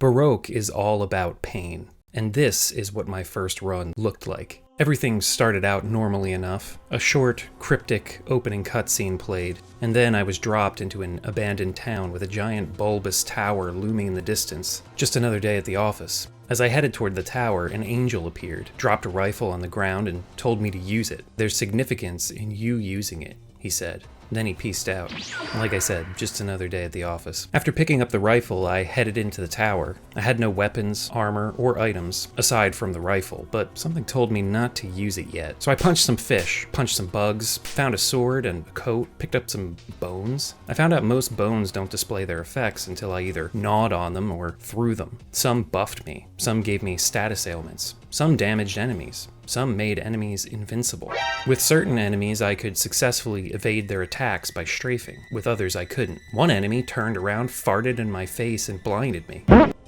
Baroque is all about pain, and this is what my first run looked like. Everything started out normally enough. A short, cryptic opening cutscene played, and then I was dropped into an abandoned town with a giant bulbous tower looming in the distance. Just another day at the office. As I headed toward the tower, an angel appeared, dropped a rifle on the ground, and told me to use it. "There's significance in you using it," he said. Then he peaced out. Like I said, just another day at the office. After picking up the rifle, I headed into the tower. I had no weapons, armor, or items, aside from the rifle, but something told me not to use it yet. So I punched some fish, punched some bugs, found a sword and a coat, picked up some bones. I found out most bones don't display their effects until I either gnawed on them or threw them. Some buffed me, some gave me status ailments, some damaged enemies. Some made enemies invincible. With certain enemies, I could successfully evade their attacks by strafing. With others, I couldn't. One enemy turned around, farted in my face, and blinded me.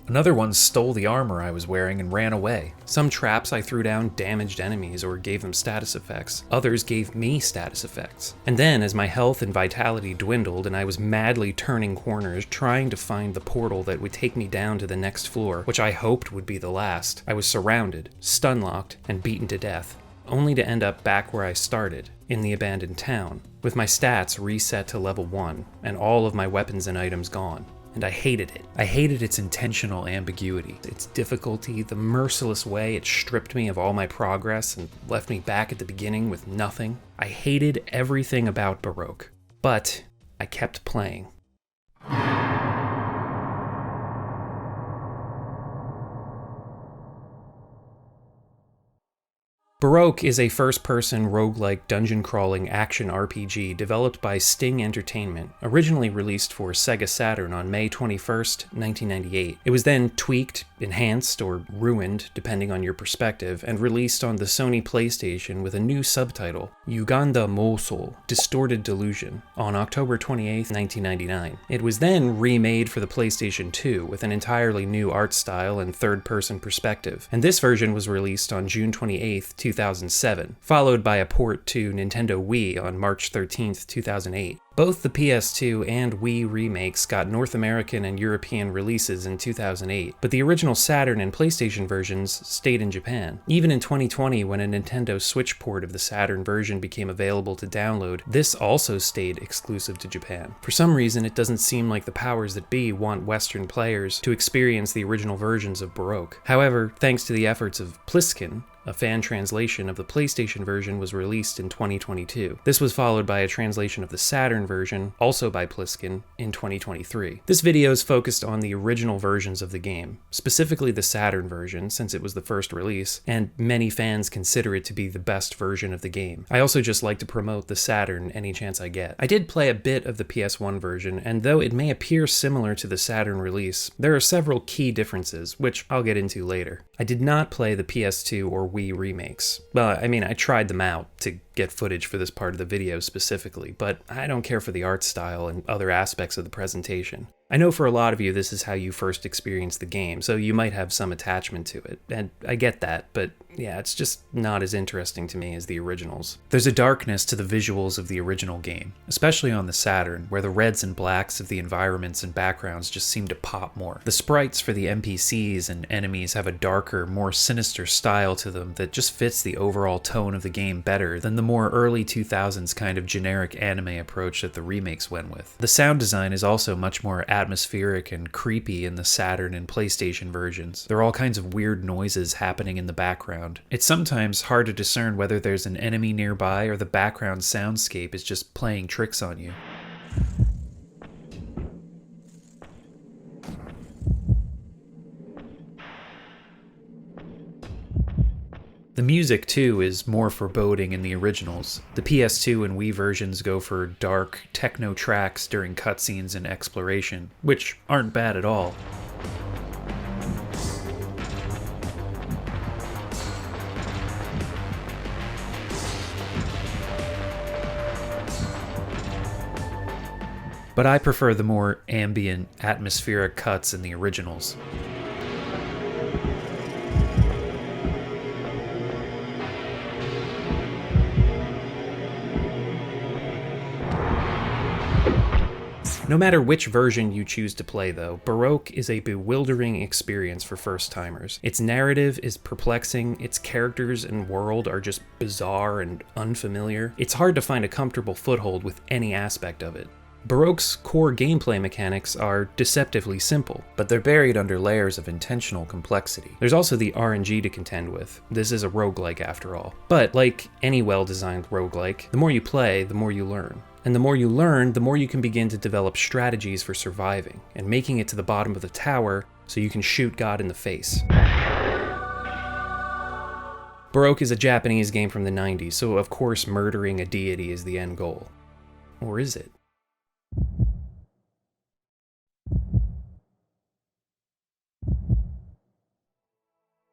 Another one stole the armor I was wearing and ran away. Some traps I threw down damaged enemies or gave them status effects. Others gave me status effects. And then, as my health and vitality dwindled and I was madly turning corners trying to find the portal that would take me down to the next floor, which I hoped would be the last, I was surrounded, stun-locked, and beaten to death, only to end up back where I started, in the abandoned town, with my stats reset to level 1 and all of my weapons and items gone. And I hated it. I hated its intentional ambiguity, its difficulty, the merciless way it stripped me of all my progress and left me back at the beginning with nothing. I hated everything about Baroque, but I kept playing. Baroque is a first-person roguelike dungeon-crawling action RPG developed by Sting Entertainment, originally released for Sega Saturn on May 21st, 1998. It was then tweaked, enhanced, or ruined, depending on your perspective, and released on the Sony PlayStation with a new subtitle, Uganda Mosul, Distorted Delusion, on October 28th, 1999. It was then remade for the PlayStation 2 with an entirely new art style and third-person perspective, and this version was released on June 28th, 2007, followed by a port to Nintendo Wii on March 13th, 2008. Both the PS2 and Wii remakes got North American and European releases in 2008, but the original Saturn and PlayStation versions stayed in Japan. Even in 2020, when a Nintendo Switch port of the Saturn version became available to download, this also stayed exclusive to Japan. For some reason, it doesn't seem like the powers that be want Western players to experience the original versions of Baroque. However, thanks to the efforts of Pliskin, a fan translation of the PlayStation version was released in 2022. This was followed by a translation of the Saturn version, also by Pliskin, in 2023. This video is focused on the original versions of the game, specifically the Saturn version, since it was the first release, and many fans consider it to be the best version of the game. I also just like to promote the Saturn any chance I get. I did play a bit of the PS1 version, and though it may appear similar to the Saturn release, there are several key differences, which I'll get into later. I did not play the PS2 or Wii remakes. Well, I mean, I tried them out to get footage for this part of the video specifically, but I don't care for the art style and other aspects of the presentation. I know for a lot of you this is how you first experienced the game, so you might have some attachment to it, and I get that, but yeah, it's just not as interesting to me as the originals. There's a darkness to the visuals of the original game, especially on the Saturn, where the reds and blacks of the environments and backgrounds just seem to pop more. The sprites for the NPCs and enemies have a darker, more sinister style to them that just fits the overall tone of the game better than the more early 2000s kind of generic anime approach that the remakes went with. The sound design is also much more atmospheric and creepy in the Saturn and PlayStation versions. There are all kinds of weird noises happening in the background. It's sometimes hard to discern whether there's an enemy nearby or the background soundscape is just playing tricks on you. The music, too, is more foreboding in the originals. The PS2 and Wii versions go for dark, techno tracks during cutscenes and exploration, which aren't bad at all. But I prefer the more ambient, atmospheric cuts in the originals. No matter which version you choose to play though, Baroque is a bewildering experience for first-timers. Its narrative is perplexing, its characters and world are just bizarre and unfamiliar. It's hard to find a comfortable foothold with any aspect of it. Baroque's core gameplay mechanics are deceptively simple, but they're buried under layers of intentional complexity. There's also the RNG to contend with. This is a roguelike after all. But like any well-designed roguelike, the more you play, the more you learn. And the more you learn, the more you can begin to develop strategies for surviving and making it to the bottom of the tower so you can shoot God in the face. Baroque is a Japanese game from the 90s, so of course murdering a deity is the end goal. Or is it?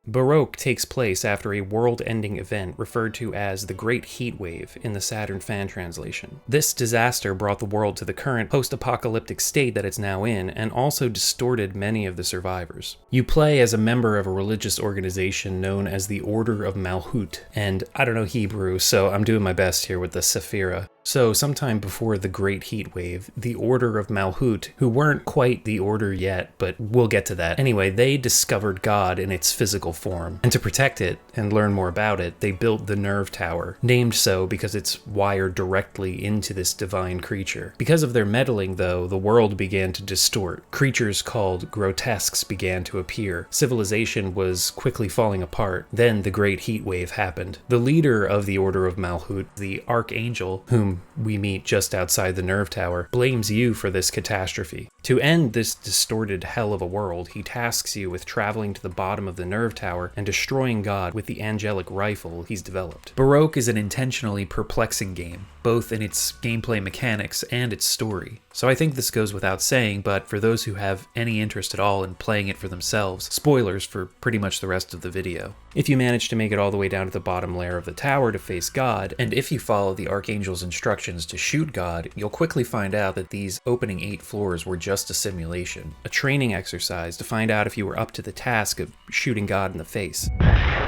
Baroque takes place after a world-ending event referred to as the Great Heat Wave in the Saturn fan translation. This disaster brought the world to the current post-apocalyptic state that it's now in, and also distorted many of the survivors. You play as a member of a religious organization known as the Order of Malhut, and I don't know Hebrew, so I'm doing my best here with the Sephira. So, sometime before the Great Heat Wave, the Order of Malhut, who weren't quite the Order yet, but we'll get to that. Anyway, they discovered God in its physical form, and to protect it and learn more about it, they built the Nerve Tower, named so because it's wired directly into this divine creature. Because of their meddling, though, the world began to distort. Creatures called grotesques began to appear. Civilization was quickly falling apart. Then the Great Heat Wave happened. The leader of the Order of Malhut, the Archangel, whom we meet just outside the Nerve Tower, blames you for this catastrophe. To end this distorted hell of a world, he tasks you with traveling to the bottom of the Nerve Tower and destroying God with the angelic rifle he's developed. Baroque is an intentionally perplexing game, both in its gameplay mechanics and its story. So I think this goes without saying, but for those who have any interest at all in playing it for themselves, spoilers for pretty much the rest of the video. If you manage to make it all the way down to the bottom layer of the tower to face God, and if you follow the Archangel's instructions to shoot God, you'll quickly find out that these opening 8 floors were just a simulation, a training exercise to find out if you were up to the task of shooting God in the face.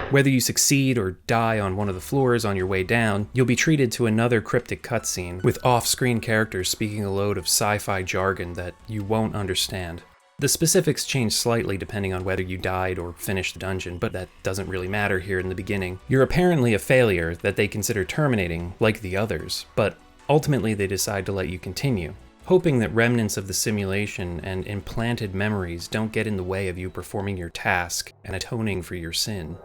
Whether you succeed or die on one of the floors on your way down, you'll be treated to another cryptic cutscene with off-screen characters speaking a load of sci-fi jargon that you won't understand. The specifics change slightly depending on whether you died or finished the dungeon, but that doesn't really matter here in the beginning. You're apparently a failure that they consider terminating, like the others, but ultimately they decide to let you continue, hoping that remnants of the simulation and implanted memories don't get in the way of you performing your task and atoning for your sin.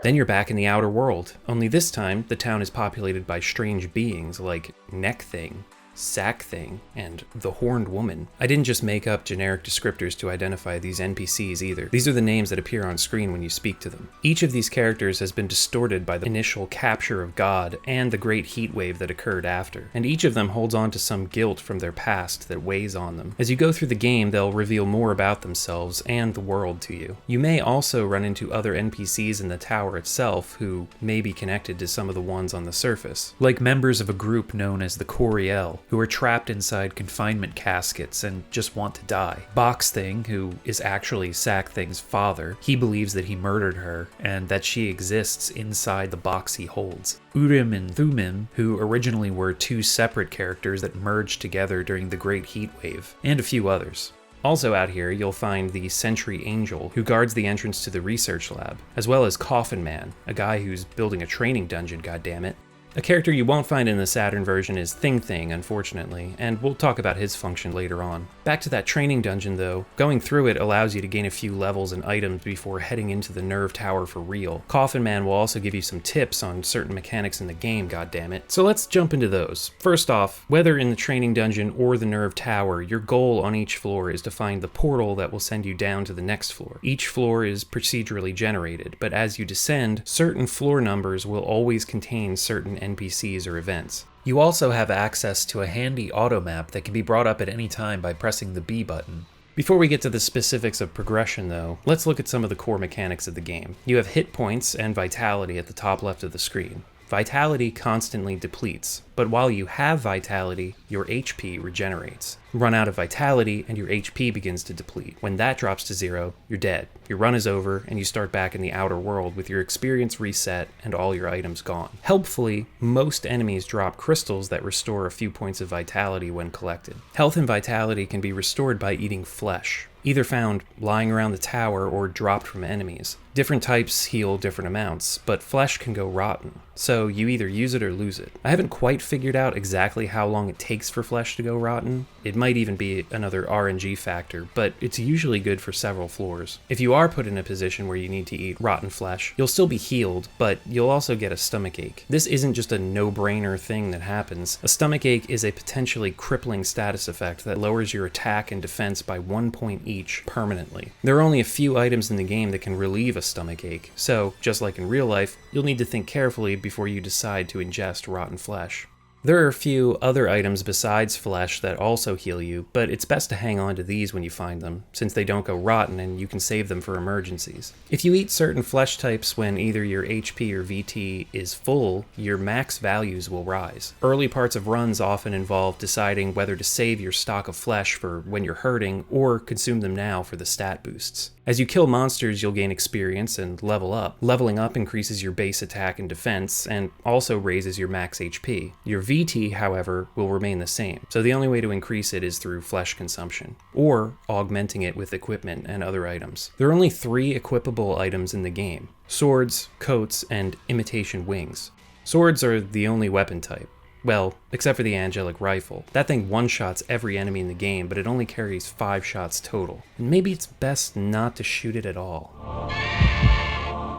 Then you're back in the outer world, only this time the town is populated by strange beings like Neck Thing, Sack Thing, and the Horned Woman. I didn't just make up generic descriptors to identify these NPCs either. These are the names that appear on screen when you speak to them. Each of these characters has been distorted by the initial capture of God and the great heat wave that occurred after, and each of them holds on to some guilt from their past that weighs on them. As you go through the game, they'll reveal more about themselves and the world to you. You may also run into other NPCs in the tower itself who may be connected to some of the ones on the surface, like members of a group known as the Coriel, who are trapped inside confinement caskets and just want to die. Box Thing, who is actually Sack Thing's father, he believes that he murdered her and that she exists inside the box he holds. Urim and Thummim, who originally were 2 separate characters that merged together during the Great Heat Wave, and a few others. Also out here, you'll find the Sentry Angel, who guards the entrance to the research lab, as well as Coffin Man, a guy who's building a training dungeon, goddammit. A character you won't find in the Saturn version is Thing Thing, unfortunately, and we'll talk about his function later on. Back to that training dungeon though, going through it allows you to gain a few levels and items before heading into the Nerve Tower for real. Coffin Man will also give you some tips on certain mechanics in the game, goddammit. So let's jump into those. First off, whether in the training dungeon or the Nerve Tower, your goal on each floor is to find the portal that will send you down to the next floor. Each floor is procedurally generated, but as you descend, certain floor numbers will always contain certain NPCs or events. You also have access to a handy auto map that can be brought up at any time by pressing the B button. Before we get to the specifics of progression though, let's look at some of the core mechanics of the game. You have hit points and vitality at the top left of the screen. Vitality constantly depletes, but while you have vitality, your HP regenerates. Run out of vitality and your HP begins to deplete. When that drops to 0, you're dead. Your run is over and you start back in the outer world with your experience reset and all your items gone. Helpfully, most enemies drop crystals that restore a few points of vitality when collected. Health and vitality can be restored by eating flesh, either found lying around the tower or dropped from enemies. Different types heal different amounts, but flesh can go rotten, so you either use it or lose it. I haven't quite figured out exactly how long it takes for flesh to go rotten. It might even be another RNG factor, but it's usually good for several floors. If you are put in a position where you need to eat rotten flesh, you'll still be healed, but you'll also get a stomachache. This isn't just a no-brainer thing that happens. A stomachache is a potentially crippling status effect that lowers your attack and defense by 1 point each permanently. There are only a few items in the game that can relieve a stomachache, so just like in real life, you'll need to think carefully before you decide to ingest rotten flesh. There are a few other items besides flesh that also heal you, but it's best to hang on to these when you find them, since they don't go rotten and you can save them for emergencies. If you eat certain flesh types when either your HP or VT is full, your max values will rise. Early parts of runs often involve deciding whether to save your stock of flesh for when you're hurting or consume them now for the stat boosts. As you kill monsters, you'll gain experience and level up. Leveling up increases your base attack and defense, and also raises your max HP. Your VT, however, will remain the same, so the only way to increase it is through flesh consumption, or augmenting it with equipment and other items. There are only 3 equipable items in the game: swords, coats, and imitation wings. Swords are the only weapon type. Well, except for the angelic rifle. That thing one-shots every enemy in the game, but it only carries 5 shots total. And maybe it's best not to shoot it at all.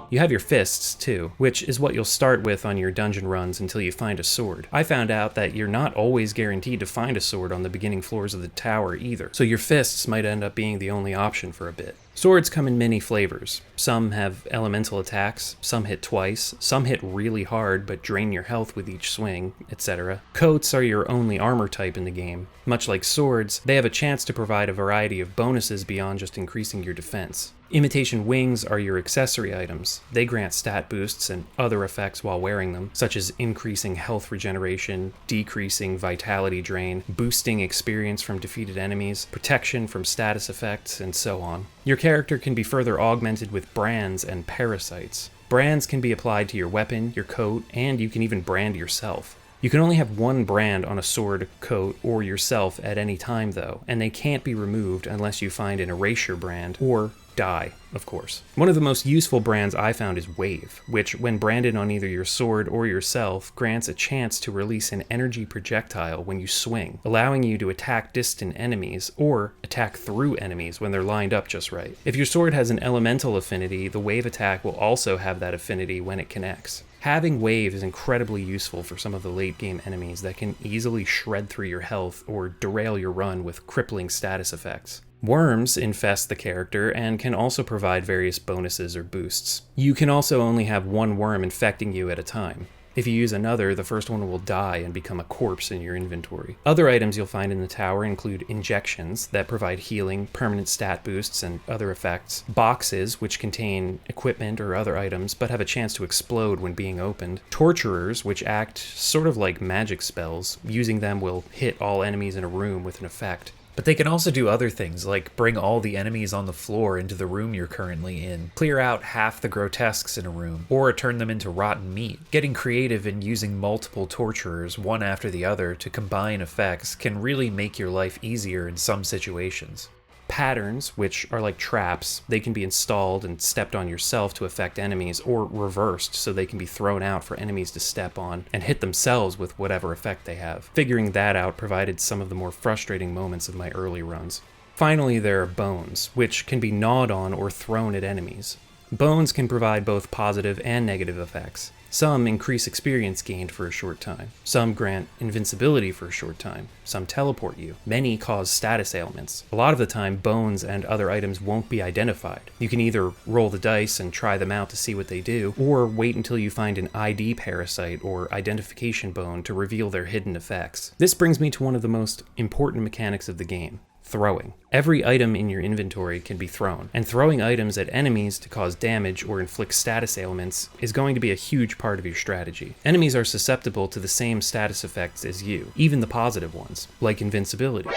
You have your fists, too, which is what you'll start with on your dungeon runs until you find a sword. I found out that you're not always guaranteed to find a sword on the beginning floors of the tower either, so your fists might end up being the only option for a bit. Swords come in many flavors. Some have elemental attacks, some hit twice, some hit really hard but drain your health with each swing, etc. Coats are your only armor type in the game. Much like swords, they have a chance to provide a variety of bonuses beyond just increasing your defense. Imitation wings are your accessory items. They grant stat boosts and other effects while wearing them, such as increasing health regeneration, decreasing vitality drain, boosting experience from defeated enemies, protection from status effects, and so on. Your character can be further augmented with brands and parasites. Brands can be applied to your weapon, your coat, and you can even brand yourself. You can only have 1 brand on a sword, coat, or yourself at any time though, and they can't be removed unless you find an erasure brand, or die, of course. One of the most useful brands I found is Wave, which, when branded on either your sword or yourself, grants a chance to release an energy projectile when you swing, allowing you to attack distant enemies, or attack through enemies when they're lined up just right. If your sword has an elemental affinity, the Wave attack will also have that affinity when it connects. Having Wave is incredibly useful for some of the late game enemies that can easily shred through your health or derail your run with crippling status effects. Worms infest the character and can also provide various bonuses or boosts. You can also only have 1 worm infecting you at a time. If you use another, the first one will die and become a corpse in your inventory. Other items you'll find in the tower include injections that provide healing, permanent stat boosts, and other effects. Boxes, which contain equipment or other items, but have a chance to explode when being opened. Torturers, which act sort of like magic spells. Using them will hit all enemies in a room with an effect. But they can also do other things, like bring all the enemies on the floor into the room you're currently in, clear out half the grotesques in a room, or turn them into rotten meat. Getting creative and using multiple torturers, one after the other, to combine effects can really make your life easier in some situations. Patterns, which are like traps, they can be installed and stepped on yourself to affect enemies, or reversed so they can be thrown out for enemies to step on and hit themselves with whatever effect they have. Figuring that out provided some of the more frustrating moments of my early runs. Finally, there are bones, which can be gnawed on or thrown at enemies. Bones can provide both positive and negative effects. Some increase experience gained for a short time. Some grant invincibility for a short time. Some teleport you. Many cause status ailments. A lot of the time, bones and other items won't be identified. You can either roll the dice and try them out to see what they do, or wait until you find an ID parasite or identification bone to reveal their hidden effects. This brings me to one of the most important mechanics of the game: throwing. Every item in your inventory can be thrown, and throwing items at enemies to cause damage or inflict status ailments is going to be a huge part of your strategy. Enemies are susceptible to the same status effects as you, even the positive ones, like invincibility.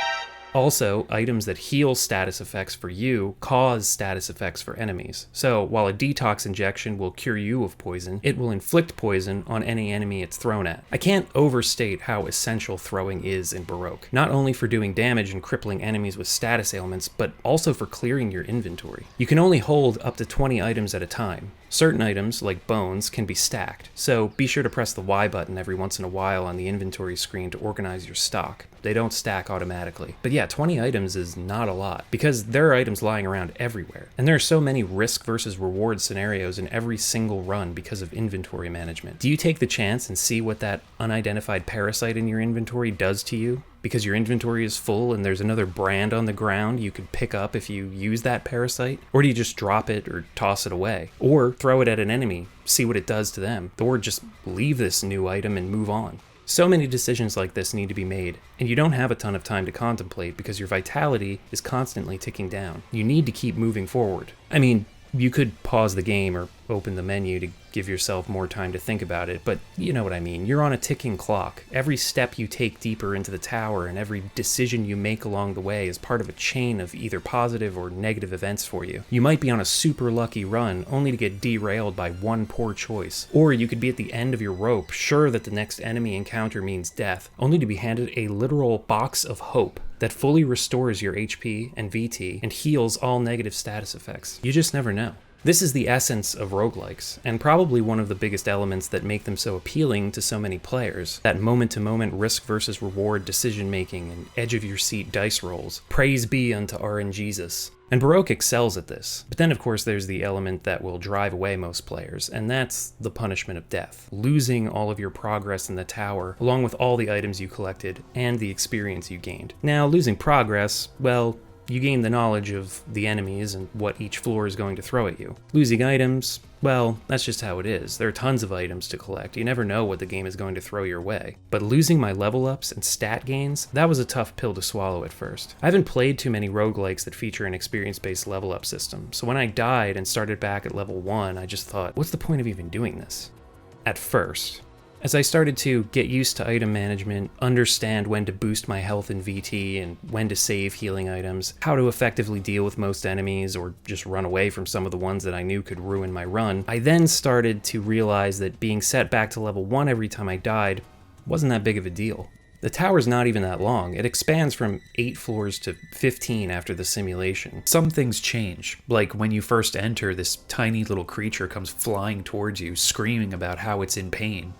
Also, items that heal status effects for you cause status effects for enemies. So, while a detox injection will cure you of poison, it will inflict poison on any enemy it's thrown at. I can't overstate how essential throwing is in Baroque, not only for doing damage and crippling enemies with status ailments, but also for clearing your inventory. You can only hold up to 20 items at a time. Certain items, like bones, can be stacked, so be sure to press the Y button every once in a while on the inventory screen to organize your stock. They don't stack automatically. But yeah, 20 items is not a lot, because there are items lying around everywhere. And there are so many risk versus reward scenarios in every single run because of inventory management. Do you take the chance and see what that unidentified parasite in your inventory does to you? Because your inventory is full and there's another brand on the ground you could pick up if you use that parasite? Or do you just drop it or toss it away? Or throw it at an enemy, see what it does to them? Or just leave this new item and move on? So many decisions like this need to be made, and you don't have a ton of time to contemplate because your vitality is constantly ticking down. You need to keep moving forward. I mean, you could pause the game or open the menu to give yourself more time to think about it, but you know what I mean. You're on a ticking clock. Every step you take deeper into the tower and every decision you make along the way is part of a chain of either positive or negative events for you. You might be on a super lucky run only to get derailed by one poor choice, or you could be at the end of your rope, sure that the next enemy encounter means death, only to be handed a literal box of hope that fully restores your HP and VT and heals all negative status effects. You just never know. This is the essence of roguelikes, and probably one of the biggest elements that make them so appealing to so many players. That moment-to-moment risk versus reward decision-making and edge-of-your-seat dice rolls. Praise be unto RNGesus. And Baroque excels at this. But then of course there's the element that will drive away most players, and that's the punishment of death. Losing all of your progress in the tower, along with all the items you collected, and the experience you gained. Now, losing progress, well, you gain the knowledge of the enemies and what each floor is going to throw at you. Losing items, well, that's just how it is. There are tons of items to collect. You never know what the game is going to throw your way. But losing my level ups and stat gains, that was a tough pill to swallow at first. I haven't played too many roguelikes that feature an experience-based level up system, so when I died and started back at level 1, I just thought, what's the point of even doing this? At first. As I started to get used to item management, understand when to boost my health and VT and when to save healing items, how to effectively deal with most enemies or just run away from some of the ones that I knew could ruin my run, I then started to realize that being set back to level 1 every time I died wasn't that big of a deal. The tower's not even that long. It expands from 8 floors to 15 after the simulation. Some things change, like when you first enter, this tiny little creature comes flying towards you, screaming about how it's in pain.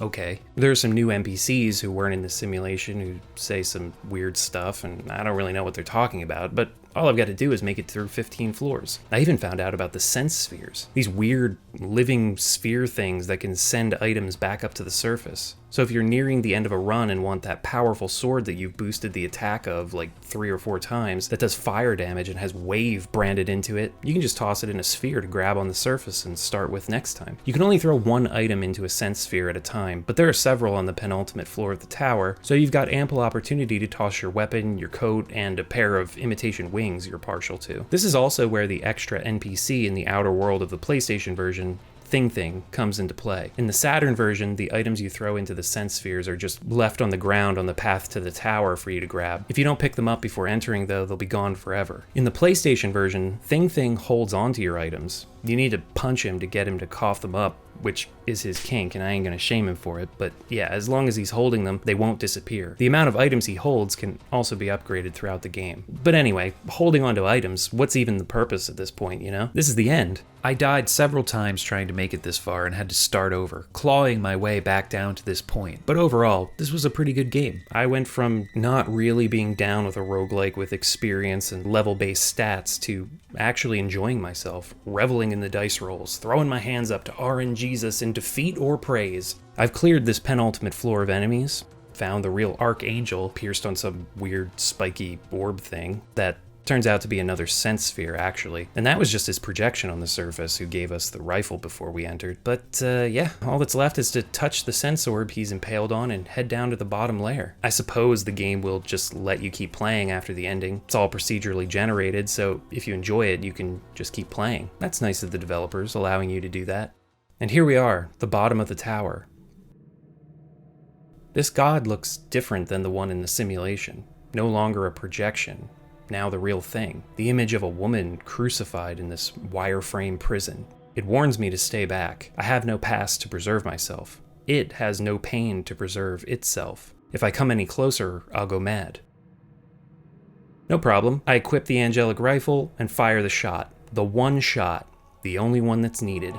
Okay. There are some new NPCs who weren't in the simulation who say some weird stuff, and I don't really know what they're talking about, but all I've got to do is make it through 15 floors. I even found out about the sense spheres. These weird living sphere things that can send items back up to the surface. So if you're nearing the end of a run and want that powerful sword that you've boosted the attack of like 3 or 4 times that does fire damage and has wave branded into it, you can just toss it in a sphere to grab on the surface and start with next time. You can only throw one item into a sense sphere at a time, but there are several on the penultimate floor of the tower, so you've got ample opportunity to toss your weapon, your coat, and a pair of imitation wings you're partial to. This is also where the extra NPC in the outer world of the PlayStation version, Thing comes into play. In the Saturn version, the items you throw into the sense spheres are just left on the ground on the path to the tower for you to grab. If you don't pick them up before entering though, they'll be gone forever. In the PlayStation version, Thing holds onto your items. You need to punch him to get him to cough them up, which is his kink, and I ain't gonna shame him for it, but yeah, as long as he's holding them, they won't disappear. The amount of items he holds can also be upgraded throughout the game. But anyway, holding onto items, what's even the purpose at this point, you know? This is the end. I died several times trying to make it this far and had to start over, clawing my way back down to this point. But overall, this was a pretty good game. I went from not really being down with a roguelike with experience and level-based stats to actually enjoying myself, reveling in the dice rolls, throwing my hands up to RNGesus in defeat or praise. I've cleared this penultimate floor of enemies, found the real Archangel pierced on some weird spiky orb thing that Turns out to be another sense sphere, actually. And that was just his projection on the surface who gave us the rifle before we entered. But yeah, all that's left is to touch the sense orb he's impaled on and head down to the bottom layer. I suppose the game will just let you keep playing after the ending. It's all procedurally generated, so if you enjoy it, you can just keep playing. That's nice of the developers, allowing you to do that. And here we are, the bottom of the tower. This god looks different than the one in the simulation. No longer a projection, now the real thing. The image of a woman crucified in this wireframe prison. It warns me to stay back. I have no past to preserve myself. It has no pain to preserve itself. If I come any closer, I'll go mad. No problem. I equip the angelic rifle and fire the shot. The one shot. The only one that's needed.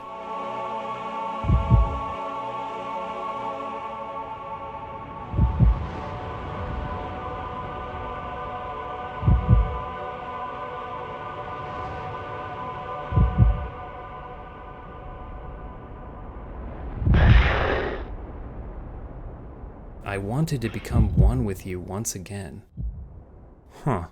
I wanted to become one with you once again. Huh.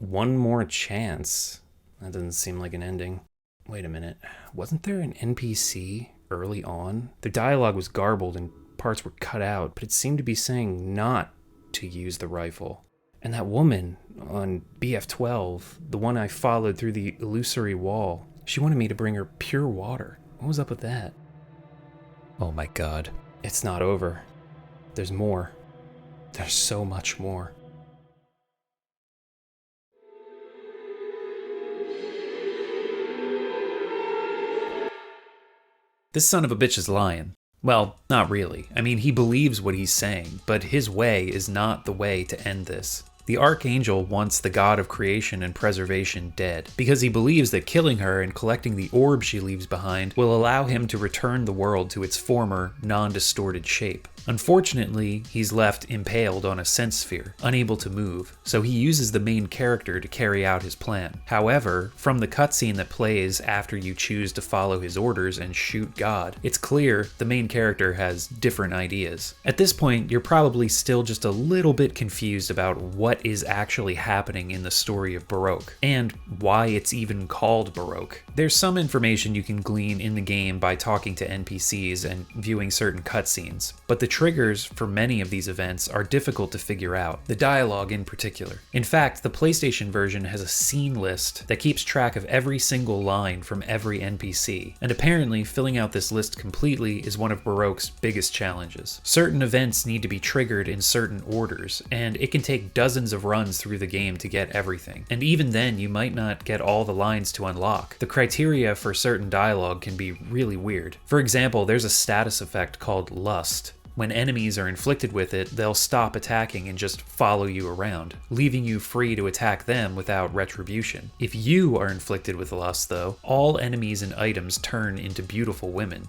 One more chance. That doesn't seem like an ending. Wait a minute. Wasn't there an NPC early on? The dialogue was garbled and parts were cut out, but it seemed to be saying not to use the rifle. And that woman on BF12, the one I followed through the illusory wall, she wanted me to bring her pure water. What was up with that? Oh my god. It's not over. There's more. There's so much more. This son of a bitch is lying. Well, not really. I mean, he believes what he's saying, but his way is not the way to end this. The Archangel wants the god of creation and preservation dead, because he believes that killing her and collecting the orb she leaves behind will allow him to return the world to its former, non-distorted shape. Unfortunately, he's left impaled on a sense sphere, unable to move, so he uses the main character to carry out his plan. However, from the cutscene that plays after you choose to follow his orders and shoot God, it's clear the main character has different ideas. At this point, you're probably still just a little bit confused about what is actually happening in the story of Baroque, and why it's even called Baroque. There's some information you can glean in the game by talking to NPCs and viewing certain cutscenes, but the triggers for many of these events are difficult to figure out, the dialogue in particular. In fact, the PlayStation version has a scene list that keeps track of every single line from every NPC, and apparently filling out this list completely is one of Baroque's biggest challenges. Certain events need to be triggered in certain orders, and it can take dozens of runs through the game to get everything, and even then you might not get all the lines to unlock. The criteria for certain dialogue can be really weird. For example, there's a status effect called Lust. When enemies are inflicted with it, they'll stop attacking and just follow you around, leaving you free to attack them without retribution. If you are inflicted with lust, though, all enemies and items turn into beautiful women.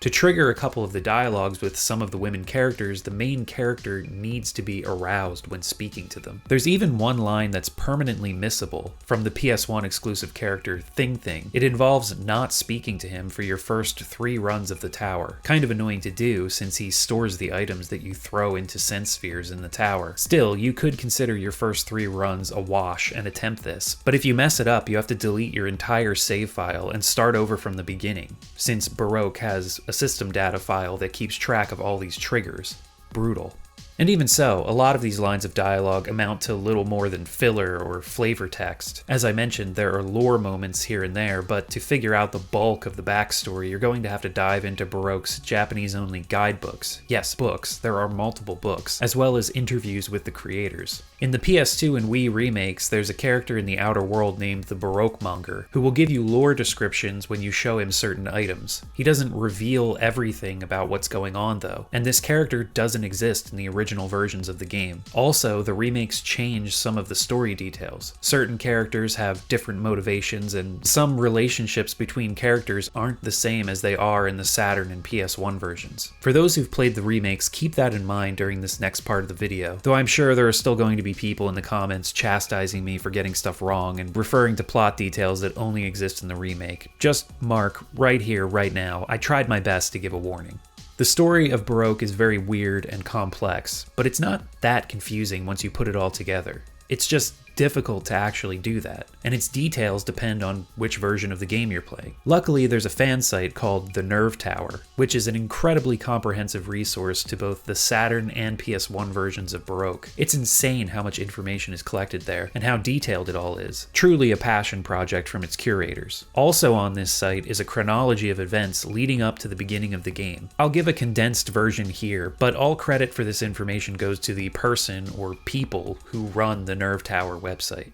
To trigger a couple of the dialogues with some of the women characters, the main character needs to be aroused when speaking to them. There's even one line that's permanently missable from the PS1 exclusive character Thing Thing. It involves not speaking to him for your first 3 runs of the tower. Kind of annoying to do since he stores the items that you throw into sense spheres in the tower. Still, you could consider your first 3 runs a wash and attempt this, but if you mess it up, you have to delete your entire save file and start over from the beginning, since Baroque has a system data file that keeps track of all these triggers. Brutal. And even so, a lot of these lines of dialogue amount to little more than filler or flavor text. As I mentioned, there are lore moments here and there, but to figure out the bulk of the backstory, you're going to have to dive into Baroque's Japanese-only guidebooks. Yes, books. There are multiple books, as well as interviews with the creators. In the PS2 and Wii remakes, there's a character in the outer world named the Baroque Monger, who will give you lore descriptions when you show him certain items. He doesn't reveal everything about what's going on though, and this character doesn't exist in the original versions of the game. Also, the remakes change some of the story details. Certain characters have different motivations, and some relationships between characters aren't the same as they are in the Saturn and PS1 versions. For those who've played the remakes, keep that in mind during this next part of the video, though I'm sure there are still going to be people in the comments chastising me for getting stuff wrong and referring to plot details that only exist in the remake. Just mark, right here, right now, I tried my best to give a warning. The story of Baroque is very weird and complex, but it's not that confusing once you put it all together. It's just difficult to actually do that, and its details depend on which version of the game you're playing. Luckily, there's a fan site called The Nerve Tower, which is an incredibly comprehensive resource to both the Saturn and PS1 versions of Baroque. It's insane how much information is collected there, and how detailed it all is. Truly a passion project from its curators. Also on this site is a chronology of events leading up to the beginning of the game. I'll give a condensed version here, but all credit for this information goes to the person or people who run the Nerve Tower website.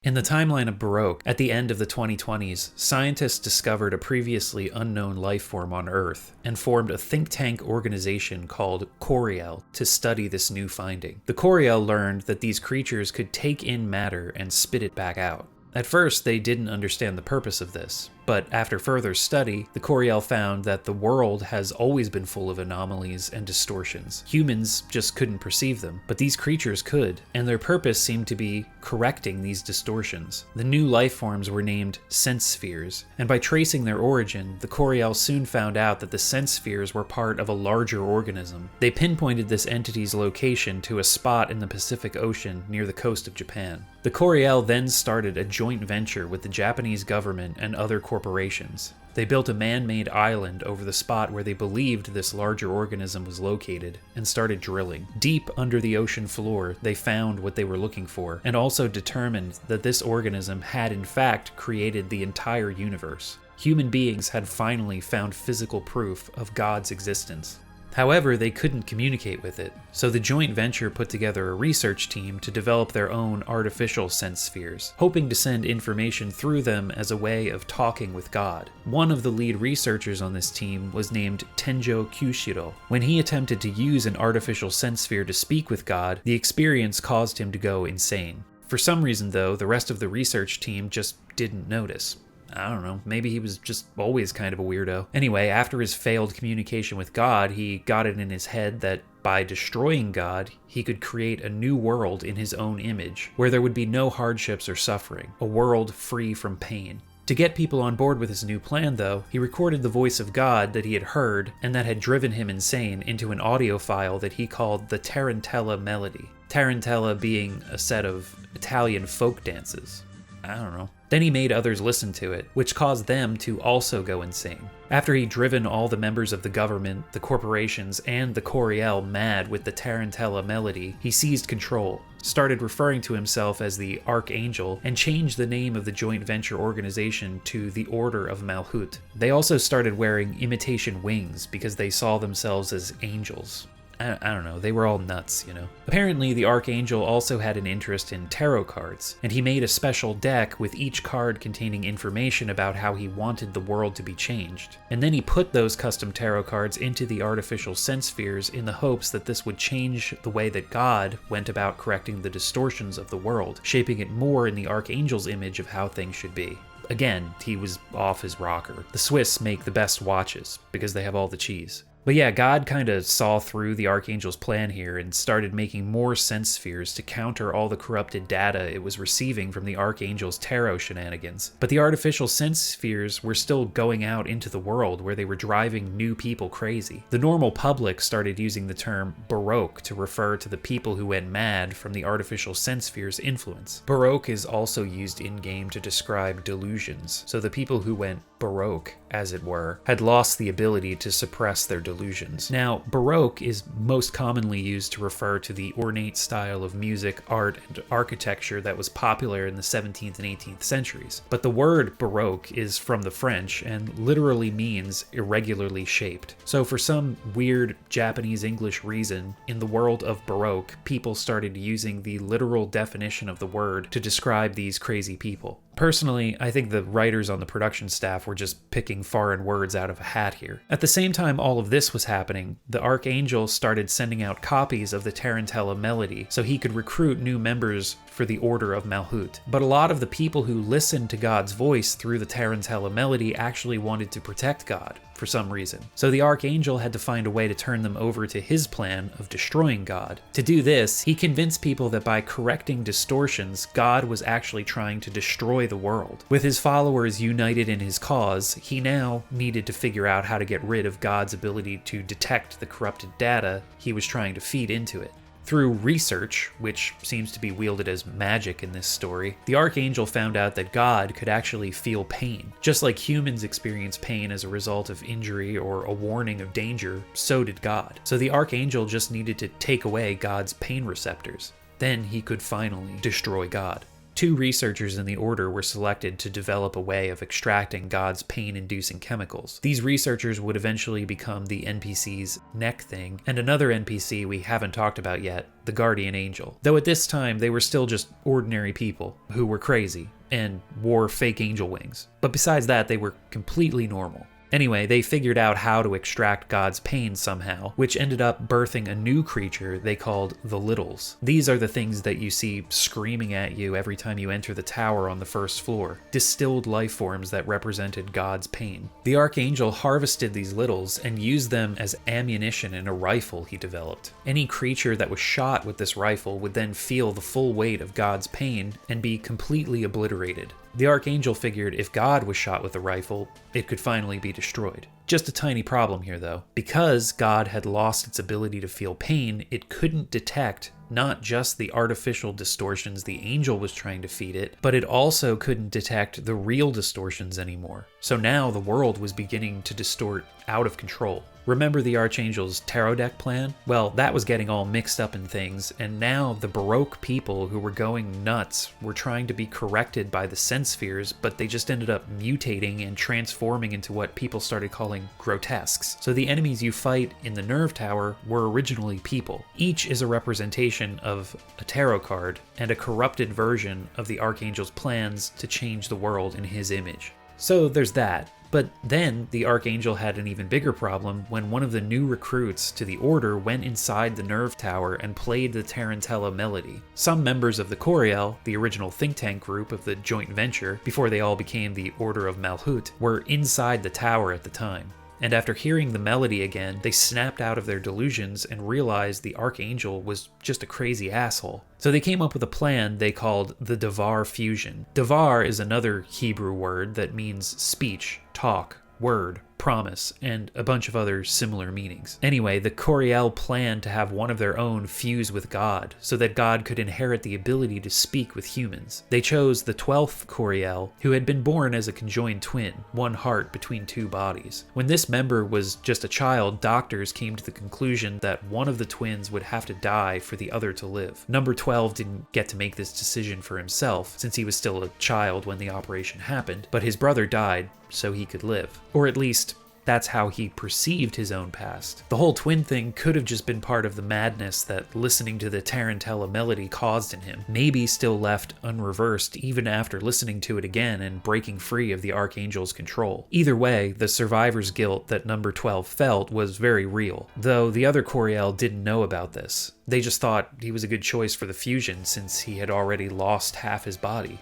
In the timeline of Baroque, at the end of the 2020s, scientists discovered a previously unknown life form on Earth and formed a think tank organization called Coriel to study this new finding. The Coriel learned that these creatures could take in matter and spit it back out. At first, they didn't understand the purpose of this, but after further study, the Coriel found that the world has always been full of anomalies and distortions. Humans just couldn't perceive them, but these creatures could, and their purpose seemed to be correcting these distortions. The new life forms were named sense spheres, and by tracing their origin, the Coriel soon found out that the sense spheres were part of a larger organism. They pinpointed this entity's location to a spot in the Pacific Ocean near the coast of Japan. The Coriel then started a joint venture with the Japanese government and other corporations. They built a man-made island over the spot where they believed this larger organism was located and started drilling. Deep under the ocean floor, they found what they were looking for and also determined that this organism had in fact created the entire universe. Human beings had finally found physical proof of God's existence. However, they couldn't communicate with it, so the joint venture put together a research team to develop their own artificial sense spheres, hoping to send information through them as a way of talking with God. One of the lead researchers on this team was named Tenjo Kyushiro. When he attempted to use an artificial sense sphere to speak with God, the experience caused him to go insane. For some reason though, the rest of the research team just didn't notice. I don't know, maybe he was just always kind of a weirdo. Anyway, after his failed communication with God, he got it in his head that by destroying God, he could create a new world in his own image, where there would be no hardships or suffering, a world free from pain. To get people on board with his new plan, though, he recorded the voice of God that he had heard and that had driven him insane into an audio file that he called the Tarantella Melody. Tarantella being a set of Italian folk dances. I don't know. Then he made others listen to it, which caused them to also go insane. After he'd driven all the members of the government, the corporations, and the Coriel mad with the Tarantella Melody, he seized control, started referring to himself as the Archangel, and changed the name of the joint venture organization to the Order of Malhut. They also started wearing imitation wings because they saw themselves as angels. I don't know, they were all nuts, you know. Apparently, the Archangel also had an interest in tarot cards, and he made a special deck with each card containing information about how he wanted the world to be changed. And then he put those custom tarot cards into the artificial sense spheres in the hopes that this would change the way that God went about correcting the distortions of the world, shaping it more in the Archangel's image of how things should be. Again, he was off his rocker. The Swiss make the best watches, because they have all the cheese. But yeah, God kind of saw through the Archangel's plan here and started making more sense spheres to counter all the corrupted data it was receiving from the Archangel's tarot shenanigans. But the artificial sense spheres were still going out into the world where they were driving new people crazy. The normal public started using the term Baroque to refer to the people who went mad from the artificial sense spheres' influence. Baroque is also used in-game to describe delusions, so the people who went Baroque, as it were, had lost the ability to suppress their delusions. delusions. Now, Baroque is most commonly used to refer to the ornate style of music, art, and architecture that was popular in the 17th and 18th centuries. But the word Baroque is from the French and literally means irregularly shaped. So for some weird Japanese-English reason, in the world of Baroque, people started using the literal definition of the word to describe these crazy people. Personally, I think the writers on the production staff were just picking foreign words out of a hat here. At the same time all of this was happening, the Archangel started sending out copies of the Tarantella melody so he could recruit new members for the Order of Malhut. But a lot of the people who listened to God's voice through the Tarantella melody actually wanted to protect God for some reason. So the Archangel had to find a way to turn them over to his plan of destroying God. To do this, he convinced people that by correcting distortions, God was actually trying to destroy the world. With his followers united in his cause, he now needed to figure out how to get rid of God's ability to detect the corrupted data he was trying to feed into it. Through research, which seems to be wielded as magic in this story, the Archangel found out that God could actually feel pain. Just like humans experience pain as a result of injury or a warning of danger, so did God. So the Archangel just needed to take away God's pain receptors. Then he could finally destroy God. 2 researchers in the Order were selected to develop a way of extracting God's pain-inducing chemicals. These researchers would eventually become the NPC's Neck Thing, and another NPC we haven't talked about yet, the Guardian Angel. Though at this time, they were still just ordinary people who were crazy and wore fake angel wings. But besides that, they were completely normal. Anyway, they figured out how to extract God's pain somehow, which ended up birthing a new creature they called the Littles. These are the things that you see screaming at you every time you enter the tower on the first floor, distilled life forms that represented God's pain. The Archangel harvested these Littles and used them as ammunition in a rifle he developed. Any creature that was shot with this rifle would then feel the full weight of God's pain and be completely obliterated. The Archangel figured if God was shot with a rifle, it could finally be destroyed. Just a tiny problem here though. Because God had lost its ability to feel pain, it couldn't detect not just the artificial distortions the angel was trying to feed it, but it also couldn't detect the real distortions anymore. So now the world was beginning to distort out of control. Remember the Archangel's tarot deck plan? Well, that was getting all mixed up in things, and now the Baroque people who were going nuts were trying to be corrected by the sense spheres, but they just ended up mutating and transforming into what people started calling grotesques. So the enemies you fight in the Nerve Tower were originally people. Each is a representation of a tarot card and a corrupted version of the Archangel's plans to change the world in his image. So there's that. But then the Archangel had an even bigger problem when one of the new recruits to the Order went inside the Nerve Tower and played the Tarantella melody. Some members of the Coriel, the original think tank group of the joint venture, before they all became the Order of Malhut, were inside the tower at the time. And after hearing the melody again, they snapped out of their delusions and realized the Archangel was just a crazy asshole. So they came up with a plan they called the Davar Fusion. Davar is another Hebrew word that means speech, talk, word, promise, and a bunch of other similar meanings. Anyway, the Coriel planned to have one of their own fuse with God, so that God could inherit the ability to speak with humans. They chose the 12th Coriel, who had been born as a conjoined twin, one heart between 2 bodies. When this member was just a child, doctors came to the conclusion that one of the twins would have to die for the other to live. Number 12 didn't get to make this decision for himself, since he was still a child when the operation happened, but his brother died so he could live. Or at least, that's how he perceived his own past. The whole twin thing could have just been part of the madness that listening to the Tarantella melody caused in him, maybe still left unreversed even after listening to it again and breaking free of the Archangel's control. Either way, the survivor's guilt that number 12 felt was very real, though the other Coriel didn't know about this. They just thought he was a good choice for the fusion since he had already lost half his body.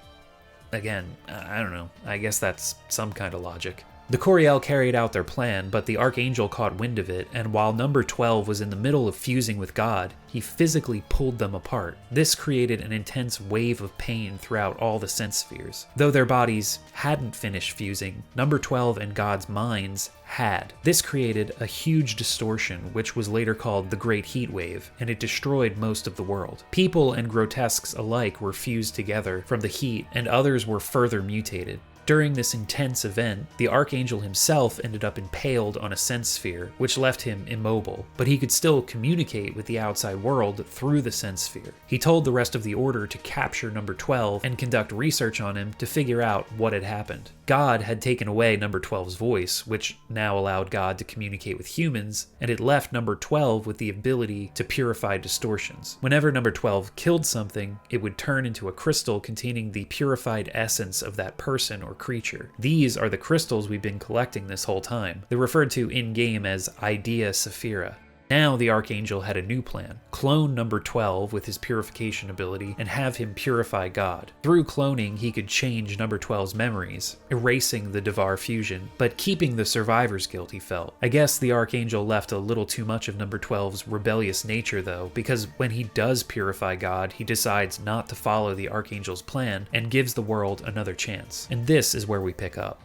Again, I don't know, I guess that's some kind of logic. The Coriel carried out their plan, but the Archangel caught wind of it, and while number 12 was in the middle of fusing with God, he physically pulled them apart. This created an intense wave of pain throughout all the sense spheres. Though their bodies hadn't finished fusing, number 12 and God's minds had. This created a huge distortion, which was later called the Great Heat Wave, and it destroyed most of the world. People and grotesques alike were fused together from the heat, and others were further mutated. During this intense event, the Archangel himself ended up impaled on a sense sphere, which left him immobile, but he could still communicate with the outside world through the sense sphere. He told the rest of the Order to capture number 12 and conduct research on him to figure out what had happened. God had taken away number 12's voice, which now allowed God to communicate with humans, and it left number 12 with the ability to purify distortions. Whenever number 12 killed something, it would turn into a crystal containing the purified essence of that person or creature. These are the crystals we've been collecting this whole time. They're referred to in-game as Idea Saphira. Now the Archangel had a new plan. Clone number 12 with his purification ability and have him purify God. Through cloning, he could change number 12's memories, erasing the Devar fusion, but keeping the survivor's guilt, he felt. I guess the Archangel left a little too much of number 12's rebellious nature though, because when he does purify God, he decides not to follow the Archangel's plan and gives the world another chance. And this is where we pick up.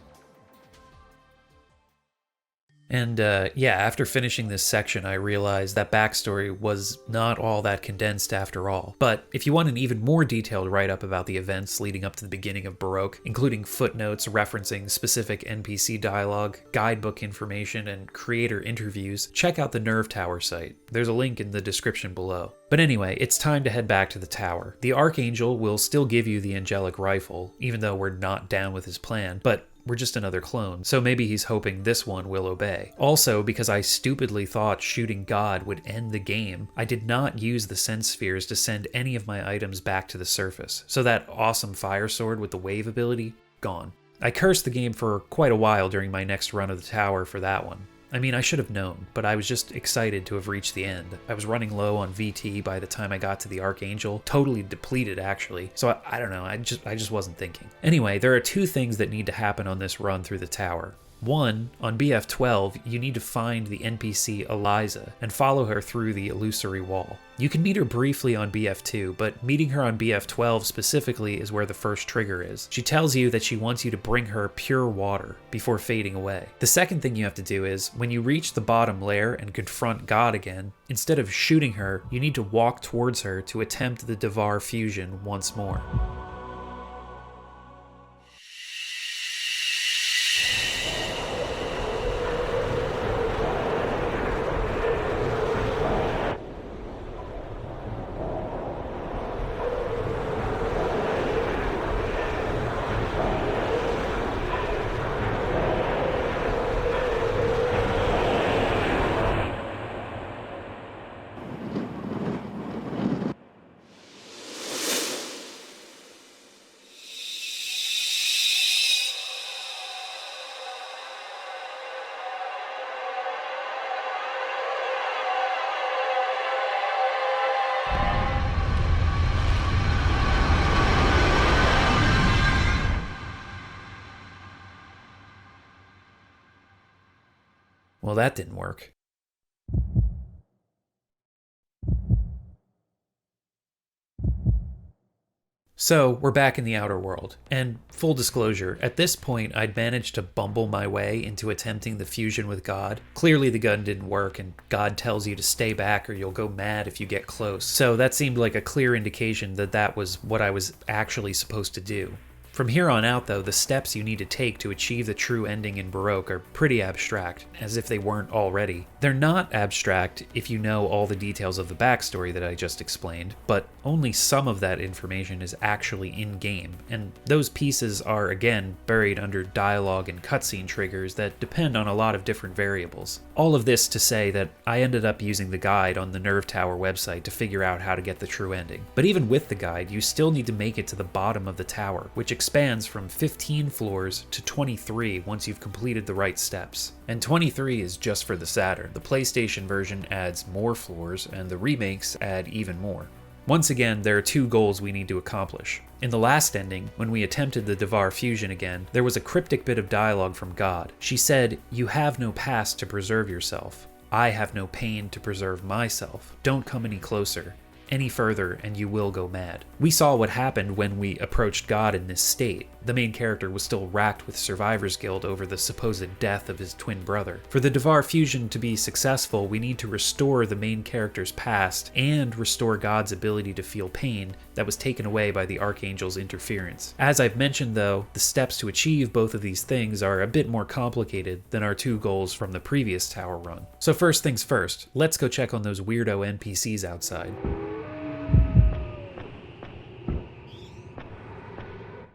And after finishing this section, I realized that backstory was not all that condensed after all. But if you want an even more detailed write-up about the events leading up to the beginning of Baroque, including footnotes referencing specific NPC dialogue, guidebook information, and creator interviews, check out the Nerve Tower site. There's a link in the description below. But anyway, it's time to head back to the tower. The Archangel will still give you the angelic rifle, even though we're not down with his plan, but we're just another clone, so maybe he's hoping this one will obey. Also, because I stupidly thought shooting God would end the game, I did not use the sense spheres to send any of my items back to the surface, so that awesome fire sword with the wave ability, gone. I cursed the game for quite a while during my next run of the tower for that one. I mean, I should have known, but I was just excited to have reached the end. I was running low on VT by the time I got to the Archangel, totally depleted actually, so I don't know, I just wasn't thinking. Anyway, there are two things that need to happen on this run through the tower. One, on BF12, you need to find the NPC Eliza and follow her through the illusory wall. You can meet her briefly on BF2, but meeting her on BF12 specifically is where the first trigger is. She tells you that she wants you to bring her pure water before fading away. The second thing you have to do is, when you reach the bottom layer and confront God again, instead of shooting her, you need to walk towards her to attempt the Devar fusion once more. Well, that didn't work. So, we're back in the outer world, and full disclosure, at this point I'd managed to bumble my way into attempting the fusion with God. Clearly the gun didn't work, and God tells you to stay back or you'll go mad if you get close, so that seemed like a clear indication that that was what I was actually supposed to do. From here on out, though, the steps you need to take to achieve the true ending in Baroque are pretty abstract, as if they weren't already. They're not abstract if you know all the details of the backstory that I just explained, but only some of that information is actually in-game, and those pieces are, again, buried under dialogue and cutscene triggers that depend on a lot of different variables. All of this to say that I ended up using the guide on the Nerve Tower website to figure out how to get the true ending. But even with the guide, you still need to make it to the bottom of the tower, which expands from 15 floors to 23 once you've completed the right steps. And 23 is just for the Saturn. The PlayStation version adds more floors, and the remakes add even more. Once again, there are two goals we need to accomplish. In the last ending, when we attempted the Devar fusion again, there was a cryptic bit of dialogue from God. She said, "You have no past to preserve yourself. I have no pain to preserve myself. Don't come any closer." any further and you will go mad. We saw what happened when we approached God in this state. The main character was still racked with survivor's guilt over the supposed death of his twin brother. For the Devar fusion to be successful, we need to restore the main character's past and restore God's ability to feel pain that was taken away by the Archangel's interference. As I've mentioned though, the steps to achieve both of these things are a bit more complicated than our two goals from the previous tower run. So first things first, let's go check on those weirdo NPCs outside.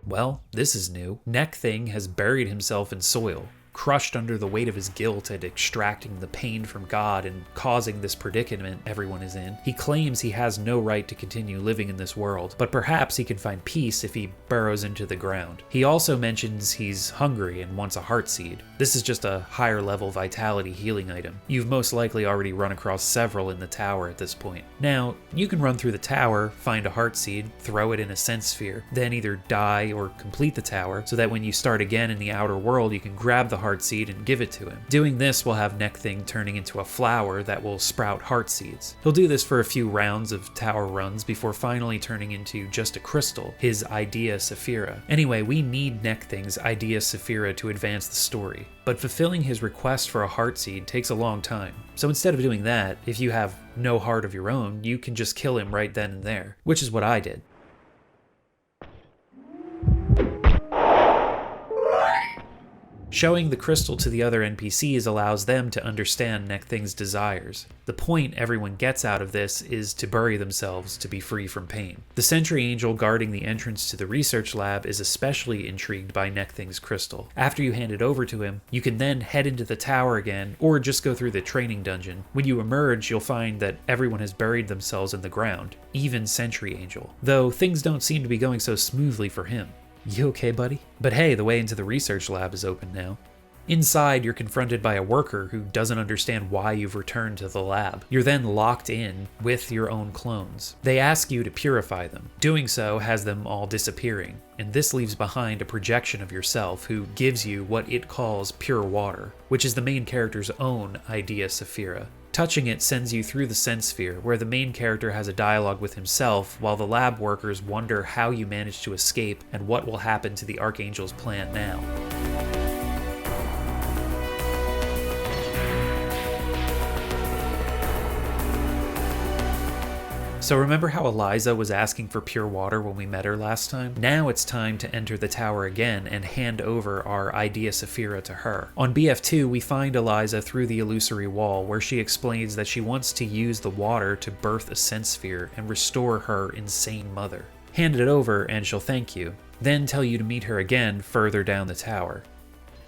Well, this is new. Neck Thing has buried himself in soil, crushed under the weight of his guilt at extracting the pain from God and causing this predicament everyone is in. He claims he has no right to continue living in this world, but perhaps he can find peace if he burrows into the ground. He also mentions he's hungry and wants a heart seed. This is just a higher level vitality healing item. You've most likely already run across several in the tower at this point. Now, you can run through the tower, find a heart seed, throw it in a sense sphere, then either die or complete the tower so that when you start again in the outer world you can grab the heart seed and give it to him. Doing this will have Neck Thing turning into a flower that will sprout heart seeds. He'll do this for a few rounds of tower runs before finally turning into just a crystal, his Idea Saphira. Anyway, we need Neck Thing's Idea Saphira to advance the story, but fulfilling his request for a heart seed takes a long time. So instead of doing that, if you have no heart of your own, you can just kill him right then and there, which is what I did. Showing the crystal to the other NPCs allows them to understand Neck Thing's desires. The point everyone gets out of this is to bury themselves to be free from pain. The Sentry Angel guarding the entrance to the research lab is especially intrigued by Neck Thing's crystal. After you hand it over to him, you can then head into the tower again, or just go through the training dungeon. When you emerge, you'll find that everyone has buried themselves in the ground, even Sentry Angel, though things don't seem to be going so smoothly for him. You okay, buddy? But hey, the way into the research lab is open now. Inside, you're confronted by a worker who doesn't understand why you've returned to the lab. You're then locked in with your own clones. They ask you to purify them. Doing so has them all disappearing, and this leaves behind a projection of yourself who gives you what it calls pure water, which is the main character's own Idea Saphira. Touching it sends you through the sense sphere, where the main character has a dialogue with himself, while the lab workers wonder how you managed to escape and what will happen to the Archangel's plan now. So remember how Eliza was asking for pure water when we met her last time? Now it's time to enter the tower again and hand over our Idea Saphira to her. On BF2, we find Eliza through the illusory wall, where she explains that she wants to use the water to birth a sense sphere and restore her insane mother. Hand it over and she'll thank you, then tell you to meet her again further down the tower.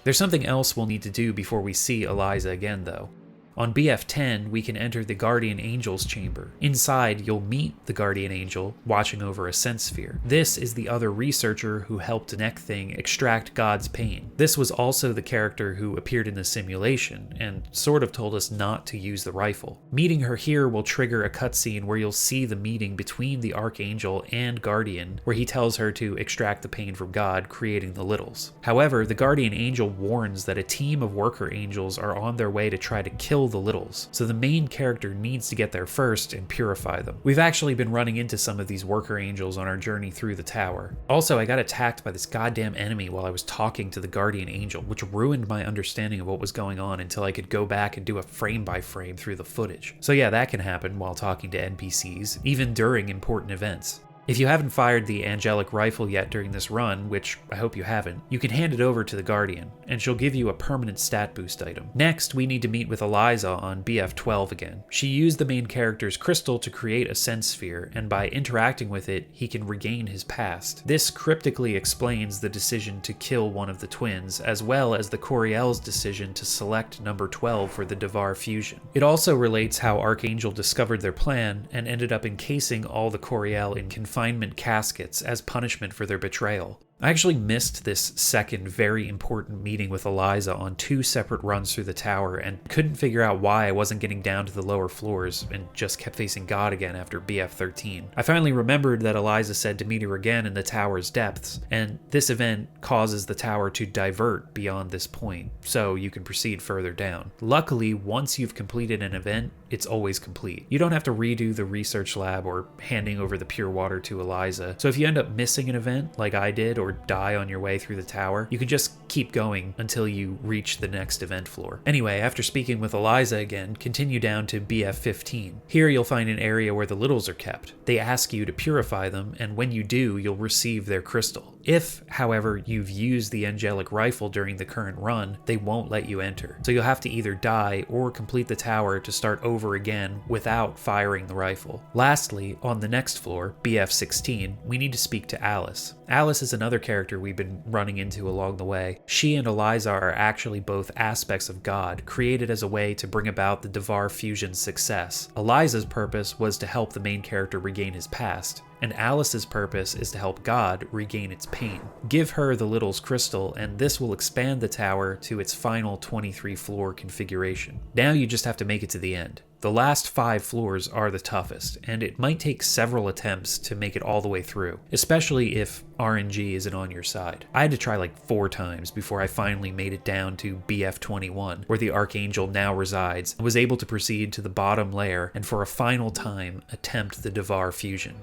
There's something else we'll need to do before we see Eliza again though. On BF10, we can enter the Guardian Angel's chamber. Inside, you'll meet the Guardian Angel, watching over a sense sphere. This is the other researcher who helped Neck Thing extract God's pain. This was also the character who appeared in the simulation, and sort of told us not to use the rifle. Meeting her here will trigger a cutscene where you'll see the meeting between the Archangel and Guardian, where he tells her to extract the pain from God, creating the Littles. However, the Guardian Angel warns that a team of worker angels are on their way to try to kill the Littles, so the main character needs to get there first and purify them. We've actually been running into some of these worker angels on our journey through the tower. Also, I got attacked by this goddamn enemy while I was talking to the Guardian Angel, which ruined my understanding of what was going on until I could go back and do a frame by frame through the footage. So yeah, that can happen while talking to NPCs, even during important events. If you haven't fired the angelic rifle yet during this run, which I hope you haven't, you can hand it over to the Guardian, and she'll give you a permanent stat boost item. Next, we need to meet with Eliza on BF12 again. She used the main character's crystal to create a sense sphere, and by interacting with it, he can regain his past. This cryptically explains the decision to kill one of the twins, as well as the Coriel's decision to select number 12 for the Devar fusion. It also relates how Archangel discovered their plan and ended up encasing all the Coriel in confinement caskets as punishment for their betrayal. I actually missed this second very important meeting with Eliza on 2 separate runs through the tower and couldn't figure out why I wasn't getting down to the lower floors and just kept facing God again after BF13. I finally remembered that Eliza said to meet her again in the tower's depths, and this event causes the tower to divert beyond this point, so you can proceed further down. Luckily, once you've completed an event, it's always complete. You don't have to redo the research lab or handing over the pure water to Eliza, so if you end up missing an event like I did or die on your way through the tower, you can just keep going until you reach the next event floor. Anyway, after speaking with Eliza again, continue down to BF15. Here you'll find an area where the littles are kept. They ask you to purify them, and when you do, you'll receive their crystal. If, however, you've used the angelic rifle during the current run, they won't let you enter. So you'll have to either die or complete the tower to start over again without firing the rifle. Lastly, on the next floor, BF16, we need to speak to Alice. Alice is another character we've been running into along the way. She and Eliza are actually both aspects of God, created as a way to bring about the Devar fusion's success. Eliza's purpose was to help the main character regain his past, and Alice's purpose is to help God regain its pain. Give her the Little's crystal, and this will expand the tower to its final 23-floor configuration. Now you just have to make it to the end. The last 5 floors are the toughest, and it might take several attempts to make it all the way through, especially if RNG isn't on your side. I had to try like 4 times before I finally made it down to BF21, where the Archangel now resides, and was able to proceed to the bottom layer and for a final time attempt the Devar fusion.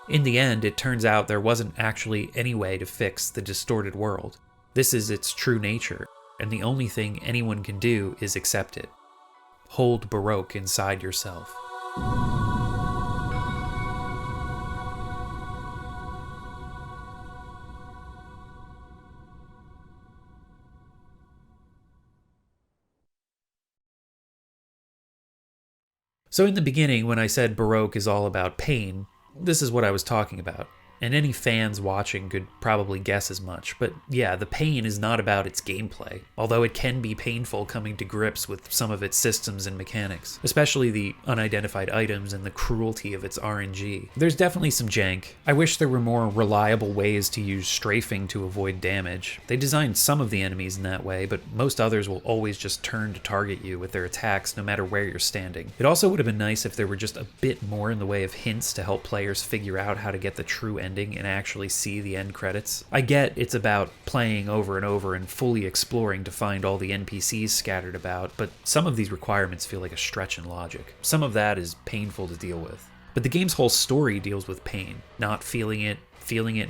In the end, it turns out there wasn't actually any way to fix the distorted world. This is its true nature, and the only thing anyone can do is accept it. Hold Baroque inside yourself. So in the beginning, when I said Baroque is all about pain, this is what I was talking about. And any fans watching could probably guess as much. But yeah, the pain is not about its gameplay, although it can be painful coming to grips with some of its systems and mechanics, especially the unidentified items and the cruelty of its RNG. There's definitely some jank. I wish there were more reliable ways to use strafing to avoid damage. They designed some of the enemies in that way, but most others will always just turn to target you with their attacks no matter where you're standing. It also would have been nice if there were just a bit more in the way of hints to help players figure out how to get the true ending and actually see the end credits. I get it's about playing over and over and fully exploring to find all the NPCs scattered about, but some of these requirements feel like a stretch in logic. Some of that is painful to deal with. But the game's whole story deals with pain. Not feeling it,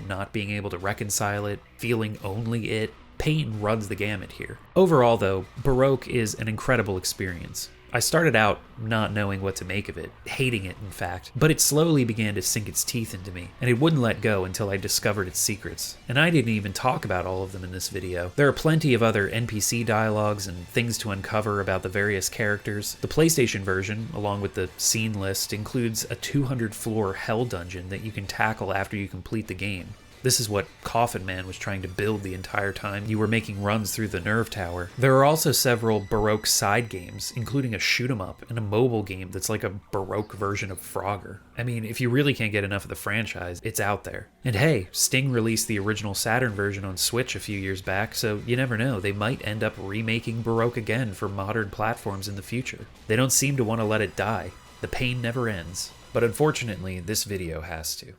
not being able to reconcile it, feeling only it. Pain runs the gamut here. Overall though, Baroque is an incredible experience. I started out not knowing what to make of it, hating it in fact, but it slowly began to sink its teeth into me, and it wouldn't let go until I discovered its secrets. And I didn't even talk about all of them in this video. There are plenty of other NPC dialogues and things to uncover about the various characters. The PlayStation version, along with the scene list, includes a 200-floor hell dungeon that you can tackle after you complete the game. This is what Coffin Man was trying to build the entire time you were making runs through the Nerve Tower. There are also several Baroque side games, including a shoot-'em-up and a mobile game that's like a Baroque version of Frogger. I mean, if you really can't get enough of the franchise, it's out there. And hey, Sting released the original Saturn version on Switch a few years back, so you never know, they might end up remaking Baroque again for modern platforms in the future. They don't seem to want to let it die. The pain never ends. But unfortunately, this video has to.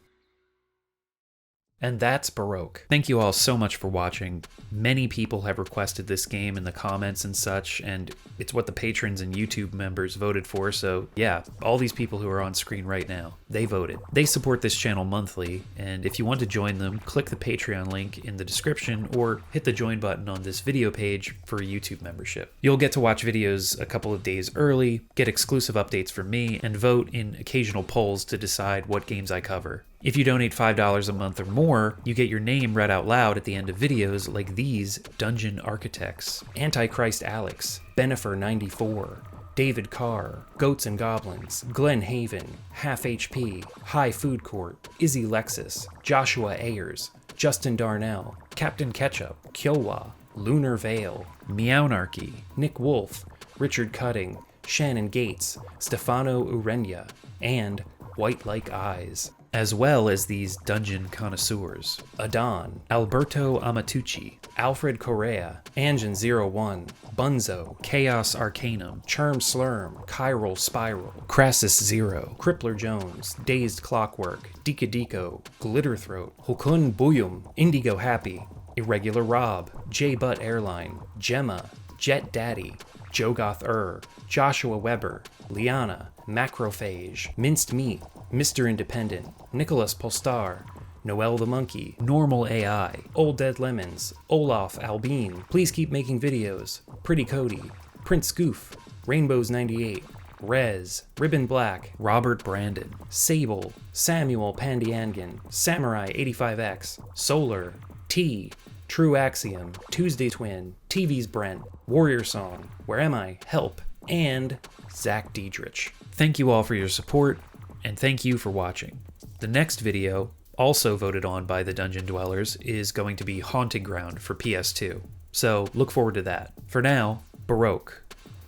And that's Baroque. Thank you all so much for watching. Many people have requested this game in the comments and such, and it's what the patrons and YouTube members voted for, so yeah, all these people who are on screen right now, they voted. They support this channel monthly, and if you want to join them, click the Patreon link in the description or hit the join button on this video page for a YouTube membership. You'll get to watch videos a couple of days early, get exclusive updates from me, and vote in occasional polls to decide what games I cover. If you donate $5 a month or more, you get your name read out loud at the end of videos like these Dungeon Architects, Antichrist Alex, Benifer94, David Carr, Goats and Goblins, Glenn Haven, Half HP, High Food Court, Izzy Lexus, Joshua Ayers, Justin Darnell, Captain Ketchup, Kiowa, Lunar Vale, Meownarchy, Nick Wolf, Richard Cutting, Shannon Gates, Stefano Urenia, and White Like Eyes, as well as these dungeon connoisseurs: Adon, Alberto Amatucci, Alfred Correa, Angen01, Bunzo, Chaos Arcanum, Churm Slurm, Chiral Spiral, Crassus Zero, Crippler Jones, Dazed Clockwork, Dika Glitterthroat, Hokun Buyum, Indigo Happy, Irregular Rob, J Butt Airline, Gemma, Jet Daddy, Jogoth Joshua Weber, Liana, Macrophage, Minced Meat, Mr. Independent, Nicholas Polstar, Noel the Monkey, Normal AI, Old Dead Lemons, Olaf Albine, Please Keep Making Videos, Pretty Cody, Prince Goof, Rainbows 98, Rez, Ribbon Black, Robert Brandon, Sable, Samuel Pandiangan, Samurai 85X, Solar, T, True Axiom, Tuesday Twin, TV's Brent, Warrior Song, Where Am I? Help, and Zach Diedrich. Thank you all for your support, and thank you for watching. The next video, also voted on by the Dungeon Dwellers, is going to be Haunting Ground for PS2, so look forward to that. For now, Baroque.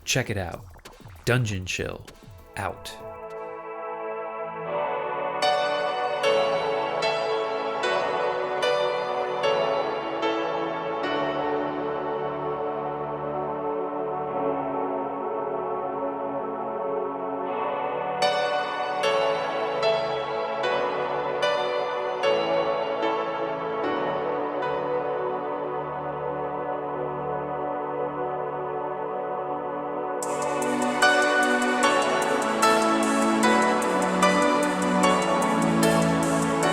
Check it out. Dungeon Chill. Out.